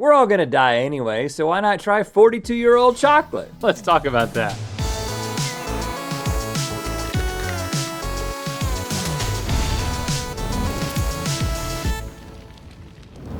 We're all gonna die anyway, so why not try 42-year-old chocolate? Let's talk about that.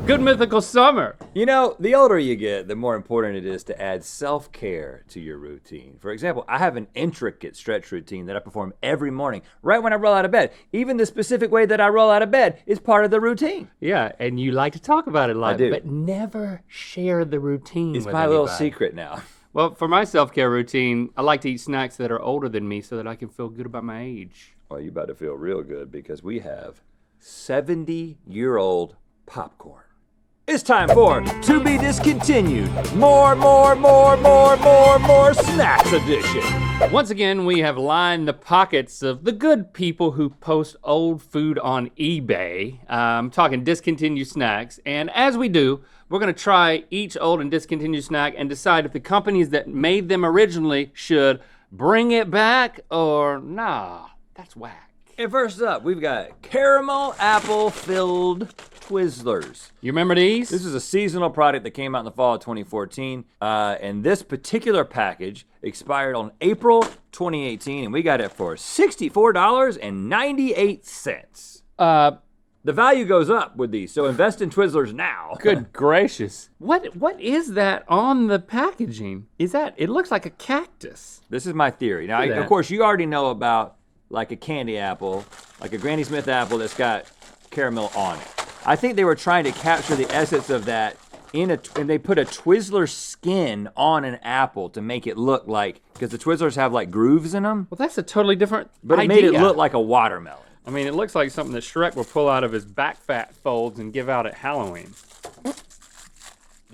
Good mythical summer. You know, the older you get, the more important it is to add self-care to your routine. For example, I have an intricate stretch routine that I perform every morning, right when I roll out of bed. Even the specific way that I roll out of bed is part of the routine. Yeah, and you like to talk about it a lot. I do. But never share the routine It's with my anybody. little secret now. Well, for my self-care routine, I like to eat snacks that are older than me so that I can feel good about my age. Well, you about to feel real good because we have 70-year-old popcorn. It's time for To Be Discontinued. More snacks edition. Once again, we have lined the pockets of the good people who post old food on eBay. I'm talking discontinued snacks. And as we do, we're gonna try each old and discontinued snack and decide if the companies that made them originally should bring it back or nah, that's whack. And first up, we've got caramel apple filled Twizzlers. You remember these? This is a seasonal product that came out in the fall of 2014. And this particular package expired on April 2018, and we got it for $64.98. The value goes up with these, so invest in Twizzlers now. Good gracious. What is that on the packaging? It looks like a cactus. This is my theory. Now, Look at of that. course, you already know about like a candy apple, like a Granny Smith apple that's got caramel on it. I think they were trying to capture the essence of that and they put a Twizzler skin on an apple to make it look like, because the Twizzlers have like grooves in them, Well, that's a totally different but it idea. made it look like a watermelon. I mean, it looks like something that Shrek will pull out of his back fat folds and give out at Halloween.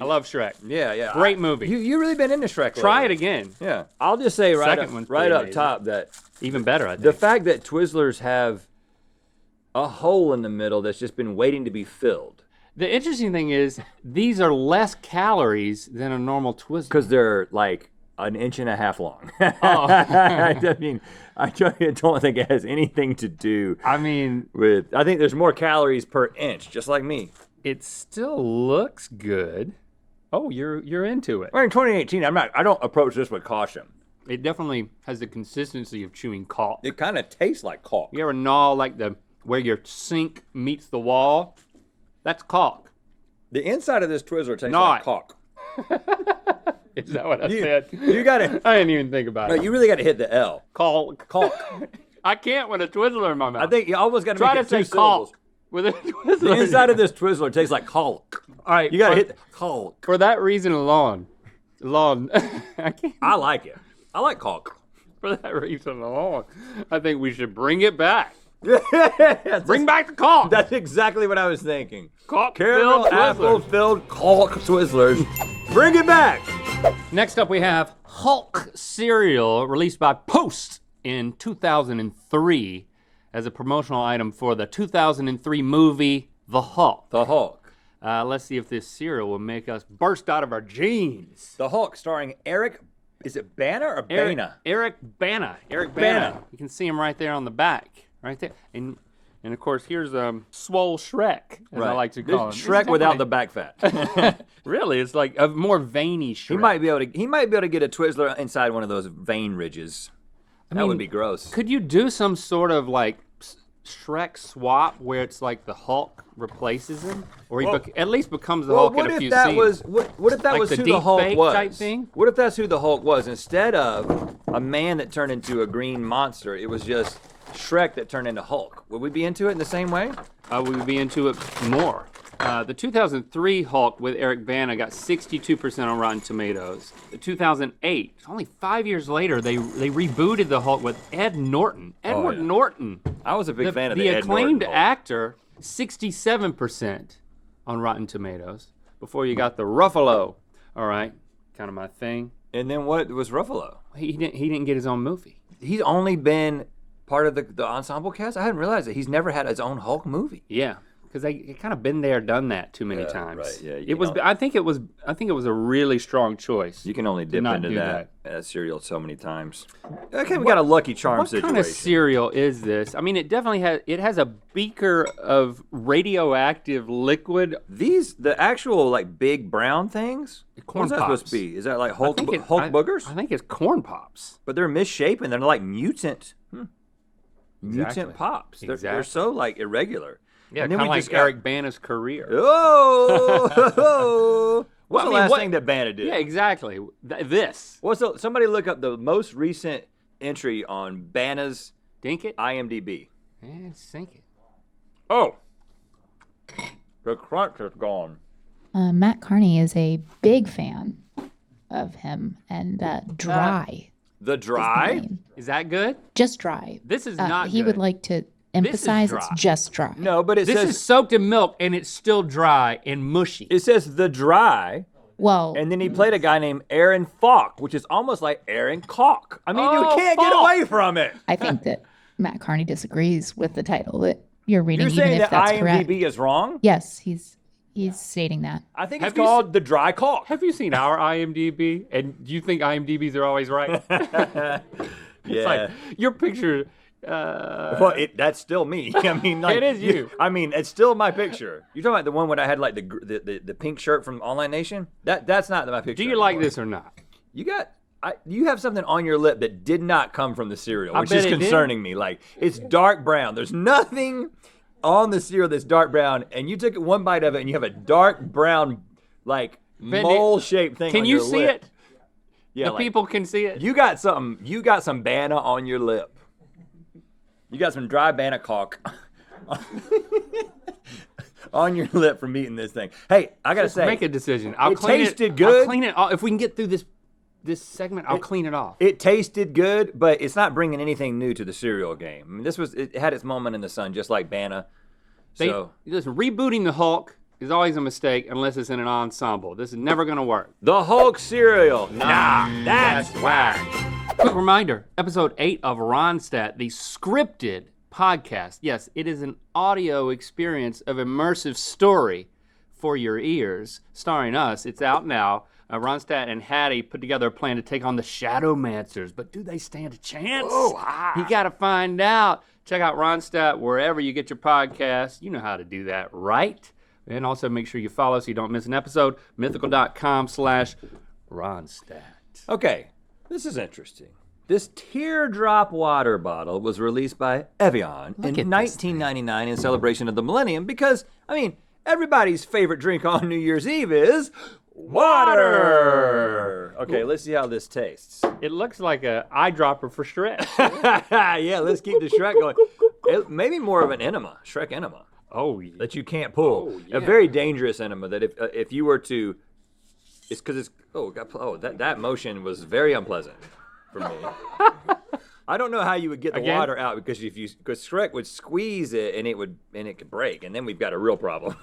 I love Shrek. Yeah. Great movie. You really been into Shrek Try it lately. again. Yeah. I'll just say Second one's right pretty up amazing. top that Even better, I think. the fact that Twizzlers have a hole in the middle that's just been waiting to be filled. The interesting thing is, these are less calories than a normal Twizzler. Because they're like an inch and a half long. Oh. I mean, I don't think it has anything to do I mean, with, I think there's more calories per inch, just like me. it still looks good. Oh, you're into it. We're in 2018, I don't approach this with caution. It definitely has the consistency of chewing caulk. It kind of tastes like caulk. You ever gnaw like where your sink meets the wall? That's caulk. The inside of this Twizzler tastes Not. like caulk. Is that what I said? You gotta, I didn't even think about no, it. you really gotta hit the L. Caulk. Caulk. I can't with a Twizzler in my mouth. I think you almost gotta Try make to it two say syllables. caulk with a Twizzler. The inside of this Twizzler tastes like caulk. All right, You gotta hit the caulk. for that reason alone. I can't. I like it. I like caulk. For that reason alone, I think we should bring it back. That's Bring back the caulk. That's exactly what I was thinking. Caulk Caramel filled apple Twizzlers. filled caulk Twizzlers. Bring it back. Next up, we have Hulk cereal, released by Post in 2003 as a promotional item for the 2003 movie The Hulk. The Hulk. Let's see if this cereal will make us burst out of our jeans. The Hulk starring Eric, is it Bana or Bana? Eric Bana. Eric Bana. Bana. You can see him right there on the back, right there. And of course, here's Swole Shrek, as I like to call him. This Shrek without the back fat. Really, it's like a more veiny Shrek. He might be able to get a Twizzler inside one of those vein ridges. That would be gross. Could you do some sort of like Shrek swap where it's like the Hulk replaces him, or he at least becomes the Hulk in a few scenes? What if that Like was the who the deep Hulk fake was? type thing? What if that's who the Hulk was? Instead of a man that turned into a green monster, it was just Shrek that turned into Hulk. Would we be into it in the same way? We would be into it more. The 2003 Hulk with Eric Bana got 62% on Rotten Tomatoes. The 2008, only 5 years later, they rebooted the Hulk with Ed Norton. Edward yeah. Norton. I was a big fan of the Ed acclaimed Norton Hulk. actor, 67% on Rotten Tomatoes. Before you got the Ruffalo. All right, kind of my thing. And then what was Ruffalo? He didn't get his own movie. He's only been part of the ensemble cast? I hadn't realized that. He's never had his own Hulk movie. Yeah, because they kind of been there, done that too many times. Right. Yeah, it was. I think it was a really strong choice. You can only dip not into do that cereal so many times. Okay, we got a Lucky Charm What situation. kind of cereal is this? I mean, it definitely has a beaker of radioactive liquid. The actual like big brown things. Corn What's that Pops. supposed to be? Is that like Hulk I- boogers? I think it's corn pops. But they're misshapen. They're like mutant. Exactly. Mutant pops. They're Exactly. so like irregular. Yeah, and then kind of we like just got- Eric Bana's career. Oh! What's the last thing that Bana did? Yeah, exactly. This. Somebody look up the most recent entry on Bana's Dink it. IMDb. And sink it. Oh, the crunch is gone. Matt Carney is a big fan of him, and Dry. The is the dry. name. Is that good? Just Dry. This is not He good. would like to emphasize it's dry. just Dry. No, but it This says is soaked in milk and it's still dry and mushy. it says the dry, Well, and then he played a guy named Aaron Falk, which is almost like Aaron Cock. I mean, you Oh, can't get Falk. away from it. I think that Matt Carney disagrees with the title that you're reading, You're even saying if that that's correct. IMDb is wrong? Yes, he's stating that. I think Have it's you called the dry cock. Have you seen our IMDb? And do you think IMDb's are always right? Yeah. It's like your picture. Well, that's still me. I mean, like, It is you. I mean, it's still my picture. You're talking about the one when I had like the pink shirt from Online Nation? That's not my picture. Do you like anymore. this or not? You have something on your lip that did not come from the cereal, I which bet is it did. concerning me. Like, it's dark brown. There's nothing on the cereal that's dark brown, and you took one bite of it, and you have a dark brown, like, But mole-shaped thing Can on you your see lip. it? Yeah, The like, people can see it. you got some Bana on your lip. You got some dry Bana cock on your lip from eating this thing. Hey, I gotta Just say, make a decision. I'll it clean tasted I'll good. clean it off. If we can get through this segment, I'll clean it off. it tasted good, but it's not bringing anything new to the cereal game. I mean, it had its moment in the sun, just like Bana. So Listen, rebooting the Hulk is always a mistake unless it's in an ensemble. This is never going to work. the Hulk cereal, nah, that's whack. Quick reminder, episode 8 of Ronstadt, the scripted podcast. Yes, it is an audio experience of immersive story for your ears, starring us. It's out now. Ronstadt and Hattie put together a plan to take on the Shadowmancers, but do they stand a chance? You got to find out. Check out Ronstadt wherever you get your podcasts. You know how to do that, right? And also make sure you follow so you don't miss an episode. Mythical.com/Ronstadt. Okay, this is interesting. This Teardrop water bottle was released by Evian in at this 1999 in celebration of the millennium because, I mean, everybody's favorite drink on New Year's Eve is water. Okay, let's see how this tastes. It looks like an eyedropper for Shrek. Yeah, let's keep the Shrek going. Maybe more of an enema, Shrek enema, Oh, yeah. that you can't pull. Oh, yeah. A very dangerous enema that if you were to, it's because it's that motion was very unpleasant for me. I don't know how you would get the Again? water out because because Shrek would squeeze it and it could break, and then we've got a real problem.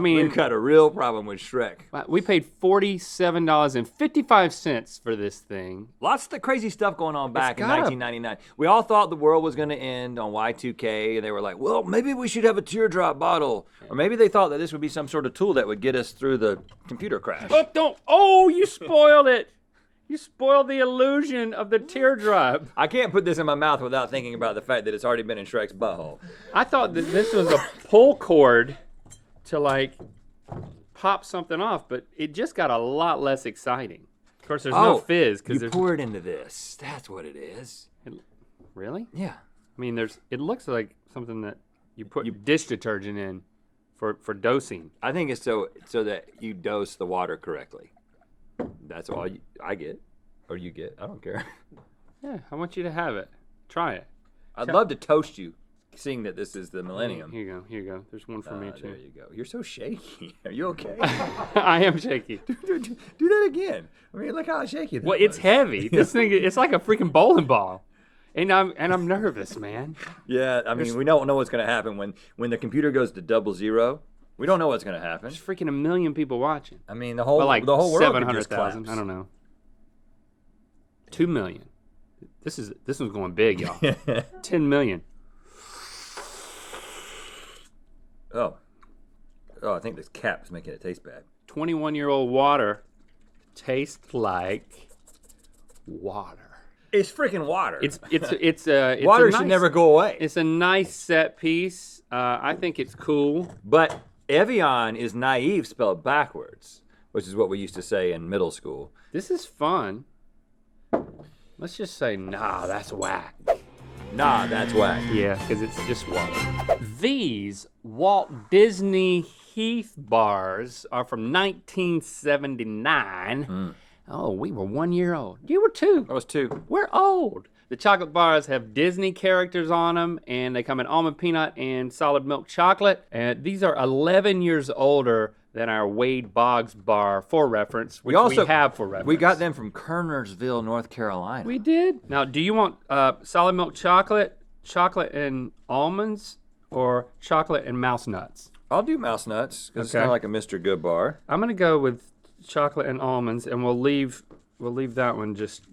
We've got a real problem with Shrek. We paid $47.55 for this thing. Lots of the crazy stuff going on back in gotta- 1999. We all thought the world was going to end on Y2K, and they were like, well, maybe we should have a teardrop bottle. Or maybe they thought that this would be some sort of tool that would get us through the computer crash. You spoiled it. You spoiled the illusion of the teardrop. I can't put this in my mouth without thinking about the fact that it's already been in Shrek's butthole. I thought that this was a pull cord to like pop something off, but it just got a lot less exciting. Of course, there's no fizz because you there's pour it into this. That's what it is. really. Yeah. I mean, it looks like something that you put dish detergent in for dosing. I think it's so that you dose the water correctly. That's all I get, or you get. I don't care. Yeah, I want you to have it. Try it. I'd love to toast you, seeing that this is the millennium. Here you go. There's one for me too. There you go. You're so shaky. Are you okay? I am shaky. do that again. I mean, look how shaky that Well, it's was. heavy. This thing, it's like a freaking bowling ball, and I'm nervous, man. Yeah, I mean, we don't know what's going to happen when the computer goes to 00. We don't know what's going to happen. There's freaking 1 million people watching. I mean, the whole Like the whole world could just 700,000. collapse. I don't know. 2 million. This one's going big, y'all. 10 million. Oh, I think this cap's making it taste bad. 21-year-old water tastes like water. It's freaking water. It's Water should never go away. It's a nice set piece. I think it's cool. But Evian is naive spelled backwards, which is what we used to say in middle school. This is fun. Let's just say, nah, that's whack. Nah, that's whack. Yeah, because it's just water. These Walt Disney Heath bars are from 1979. Oh, we were 1 year old. You were 2. I was 2. We're old. The chocolate bars have Disney characters on them, and they come in almond peanut and solid milk chocolate. And these are 11 years older than our Wade Boggs bar for reference, which we have for reference. We got them from Kernersville, North Carolina. We did. Now, do you want solid milk chocolate, chocolate and almonds, or chocolate and mouse nuts? I'll do mouse nuts, because it's kind of like a Mr. Good bar. I'm gonna go with chocolate and almonds, and we'll leave that one just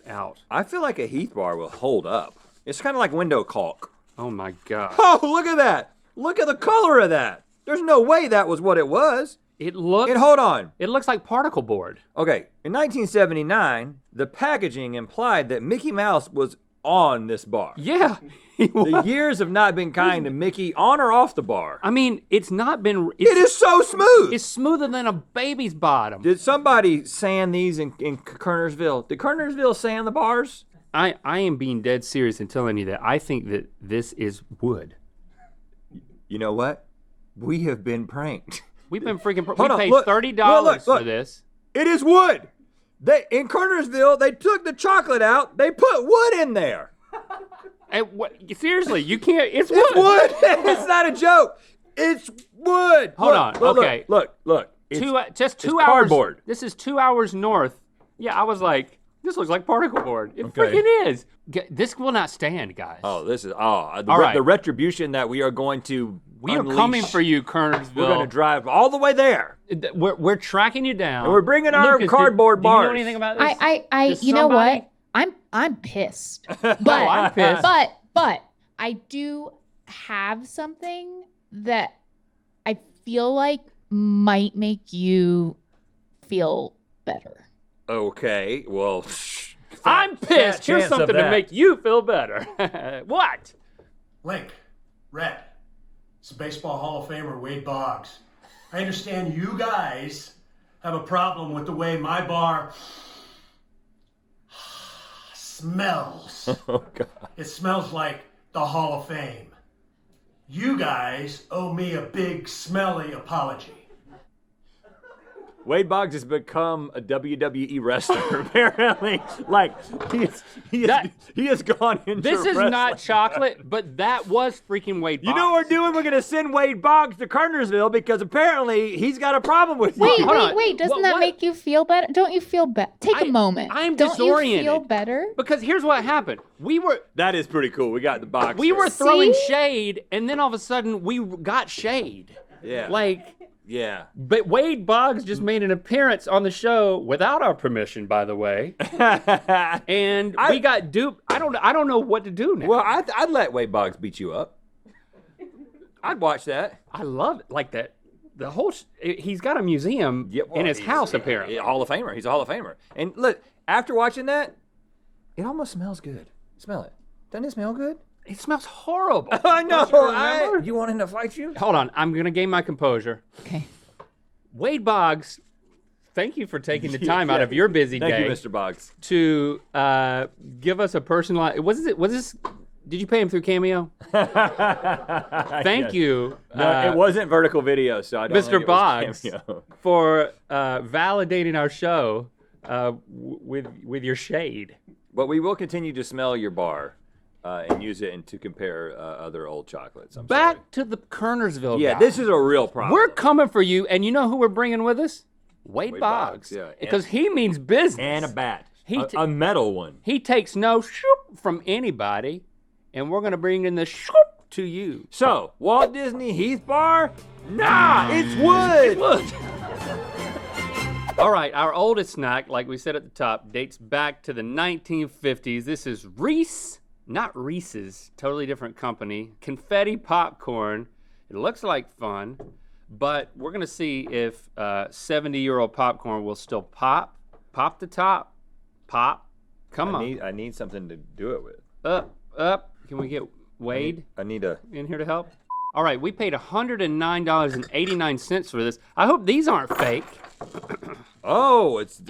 out. I feel like a Heath bar will hold up. It's kind of like window caulk. Oh my God. Oh, look at that. Look at the color of that. There's no way that was what it was. Hold on. It looks like particle board. Okay, in 1979, the packaging implied that Mickey Mouse was on this bar. Yeah. The years have not been kind to Mickey on or off the bar. I mean, it's not been... It is so smooth. It's smoother than a baby's bottom. Did somebody sand these in Kernersville? Did Kernersville sand the bars? I am being dead serious in telling you that I think that this is wood. You know what? We have been pranked. We've been freaking... Hold on, paid look, $30 for this. It is wood. In Kernersville, they took the chocolate out. They put wood in there. Seriously, you can't... It's wood. It's wood. It's not a joke. It's wood. Hold on. Okay. Look. Just 2 hours. Cardboard. This is 2 hours north. Yeah, I was like, this looks like particle board. It Okay. freaking is. This will not stand, guys. Oh, this is right. The retribution that we are going to We unleash. are coming for you, Kernersville. We're going to drive all the way there. We're tracking you down. And we're bringing our Lucas, cardboard do you know bars. anything about this? You know what? I'm pissed. But I'm pissed. But I do have something that I feel like might make you feel better. Okay, well, I'm pissed. Here's something to make you feel better. What? Link, Red, it's the Baseball Hall of Famer Wade Boggs. I understand you guys have a problem with the way my bar smells. Oh, God. It smells like the Hall of Fame. You guys owe me a big, smelly apology. Wade Boggs has become a WWE wrestler, apparently. Like, he has gone into This is wrestling. not chocolate, but that was freaking Wade Boggs. You know what we're doing? We're going to send Wade Boggs to Kernersville because apparently he's got a problem with Wait, you. wait. Doesn't that make you feel better? Don't you feel better? Take a moment. I'm Don't disoriented. you feel better? Because here's what happened. That is pretty cool. We got the box. We there. were throwing See? shade, and then all of a sudden we got shade. Yeah. Yeah. But Wade Boggs just made an appearance on the show without our permission, by the way. And we got duped. I don't know what to do now. Well, I'd let Wade Boggs beat you up. I'd watch that. I love it. Like that. The whole. He's got a museum in his house, apparently. Hall of Famer. He's a Hall of Famer. And look, after watching that, it almost smells good. Smell it. Doesn't it smell good? It smells horrible. I know. Don't you remember? You want him to fight you? Hold on. I'm going to gain my composure. Okay. Wade Boggs, thank you for taking the time out of your busy day. Thank you, Mr. Boggs. To give us a personalized. Was this? Did you pay him through Cameo? Thank you. No, it wasn't vertical video, so I don't think Mr. it was Boggs, Cameo. for validating our show with your shade. But we will continue to smell your bar and use it to compare other old chocolates. I'm Back sorry. to the Kernersville Yeah, guy. this is a real problem. We're coming for you, and you know who we're bringing with us? Wade Boggs, Boggs. yeah. Because he means business. And a bat. He A metal one. He takes no shoop from anybody, and we're going to bring in the shoop to you. So, Walt Disney Heath Bar? Nah, it's wood. Look. All right, our oldest snack, like we said at the top, dates back to the 1950s. This is Reese, not Reese's, totally different company. Confetti Popcorn. It It looks like fun, but we're going to see if 70-year-old popcorn will still pop. Pop the top. Pop. Come on. I need something to do it with. Up. Can we get Wade I need a... in here to help? All right, we paid $109.89 for this. I hope these aren't fake. Oh, it's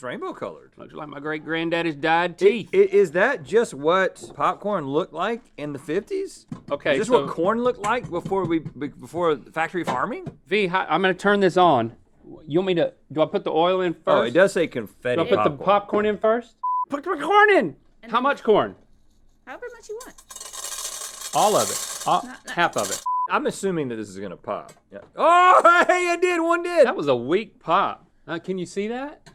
rainbow colored. Looks like my great granddaddy's dyed teeth. Is that just what popcorn looked like in the 50s? Okay, Is this so what corn looked like before factory farming? V, I'm gonna turn this on. You want me to? Do I put the oil in first? Oh, it does say confetti Do I put popcorn. the popcorn in first? Put the corn in. How much corn? However much you want. All of it. Half of it. I'm assuming that this is gonna pop. Yeah. Oh, hey, it did. One did. That was a weak pop. Can you see that?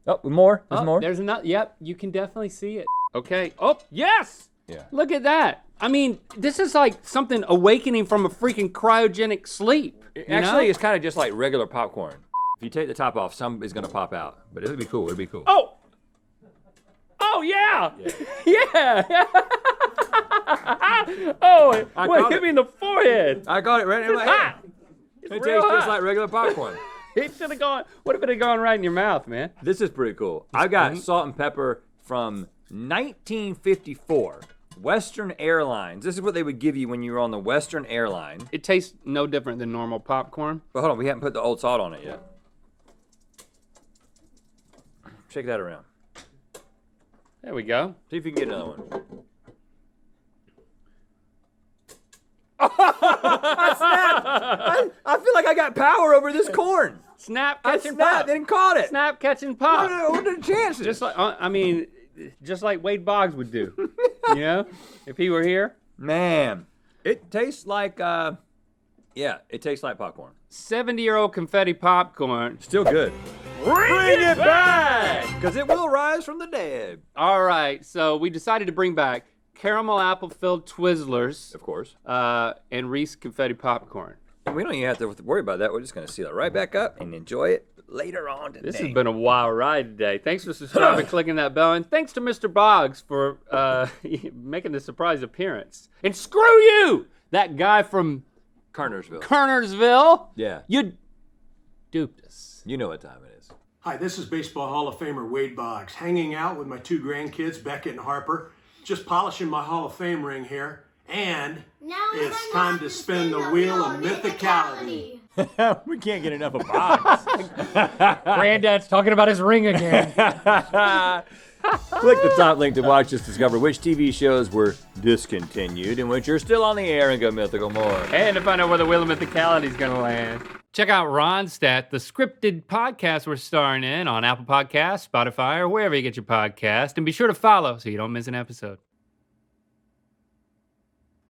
Oh, more. There's more. There's another. Yep, you can definitely see it. Okay. Oh, yes. Yeah. Look at that. I mean, this is like something awakening from a freaking cryogenic sleep. Actually, it's kind of just like regular popcorn. If you take the top off, some is gonna pop out, but it'll be cool. It'll be cool. Oh. Oh yeah. Yeah. Oh, caught hit it. me in the forehead. I got it right in my hand. It's It real tastes just hot. like regular popcorn. It should have gone. What if it had gone right in your mouth, man? This is pretty cool. I got salt and pepper from 1954. Western Airlines. This is what they would give you when you were on the Western Airline. It tastes no different than normal popcorn. But hold on, we haven't put the old salt on it yet. Shake that around. There we go. See if you can get another one. I feel like I got power over this corn. Snap, I catching snapped pop. and caught it. Snap, catching pop. What are the chances? Just like just like Wade Boggs would do. You know, if he were here. Man, it tastes like it tastes like popcorn. 70-year-old confetti popcorn. Still good. Bring it back! Because it will rise from the dead. All right, so we decided to bring back caramel apple-filled Twizzlers. Of course. And Reese confetti popcorn. And we don't even have to worry about that. We're just going to seal it right back up and enjoy it later on today. This has been a wild ride today. Thanks for subscribing, clicking that bell, and thanks to Mr. Boggs for making the surprise appearance. And screw you, that guy from Kernersville. Yeah. You duped us. You know what time it is. Hi, this is Baseball Hall of Famer Wade Boggs, hanging out with my two grandkids, Beckett and Harper, just polishing my Hall of Fame ring here, and Now it's time to spin the wheel of mythicality. We can't get enough of Box. Granddad's talking about his ring again. Click the top link to watch this, discover which TV shows were discontinued and which are still on the air, and go mythical more. And to find out where the wheel of mythicality is going to land. Check out Ronstadt, the scripted podcast we're starring in on Apple Podcasts, Spotify, or wherever you get your podcast. And be sure to follow so you don't miss an episode.